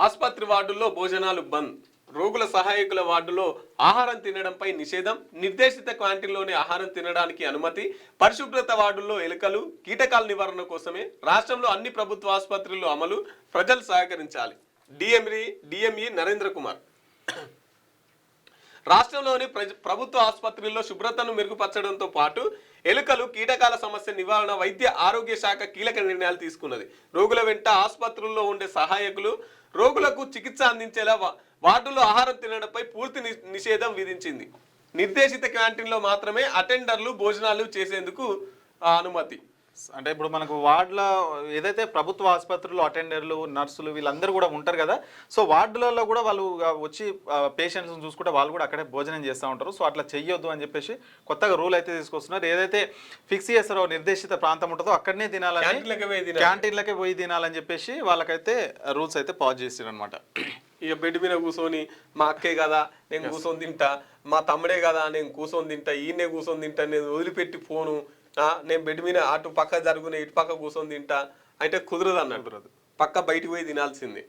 ఆసుపత్రి వార్డుల్లో భోజనాలు బంద్. రోగుల సహాయకుల వార్డులో ఆహారం తినడంపై నిషేధం. నిర్దేశిత క్యాంటీన్లోనే ఆహారం తినడానికి అనుమతి. పరిశుభ్రత వార్డుల్లో ఎలుకలు కీటకాల నివారణ కోసమే రాష్ట్రంలో అన్ని ప్రభుత్వ ఆసుపత్రుల్లో అమలు. ప్రజలు సహకరించాలి. డిఎంఈ నరేంద్ర కుమార్. రాష్ట్రంలోని ప్రభుత్వ ఆసుపత్రుల్లో శుభ్రతను మెరుగుపరచడంతో పాటు ఎలుకలు కీటకాల సమస్య నివారణ వైద్య ఆరోగ్య శాఖ కీలక నిర్ణయాలు తీసుకున్నది. రోగుల వెంట ఆసుపత్రుల్లో ఉండే సహాయకులు రోగులకు చికిత్స అందించేలా వార్డులో ఆహారం తినడంపై పూర్తి నిషేధం విధించింది. నిర్దేశిత క్యాంటీన్లో మాత్రమే అటెండర్లు భోజనాలు చేసేందుకు అనుమతి. అంటే ఇప్పుడు మనకు వార్డులో ఏదైతే ప్రభుత్వ ఆసుపత్రుల్లో అటెండర్లు నర్సులు వీళ్ళందరూ కూడా ఉంటారు కదా, సో వార్డులలో కూడా వాళ్ళు వచ్చి పేషెంట్స్ని చూసుకుంటే వాళ్ళు కూడా అక్కడే భోజనం చేస్తూ ఉంటారు. సో అట్లా చెయ్యొద్దు అని చెప్పేసి కొత్తగా రూల్ అయితే తీసుకొస్తున్నారు. ఏదైతే ఫిక్స్ చేస్తారో నిర్దేశిత ప్రాంతం ఉంటుందో అక్కడనే తినాలని, క్యాంటీన్లకే పోయి తినాలని చెప్పేసి వాళ్ళకైతే రూల్స్ అయితే పాస్ చేసారు అనమాట. ఇక బెడ్ మీద కూర్చొని మా అక్కే కదా నేను కూర్చొని తింటా, మా తమ్ముడే కదా నేను కూర్చొని తింటా, ఈయనే కూర్చొని తింటా, నేను వదిలిపెట్టి ఫోను నేను బెడ్ మీద అటు పక్క జరుగునే ఇటు పక్క కూర్చొని తింటా అంటే కుదరదు అన్నట్టు. పక్క బయటికి పోయి తినాల్సిందే.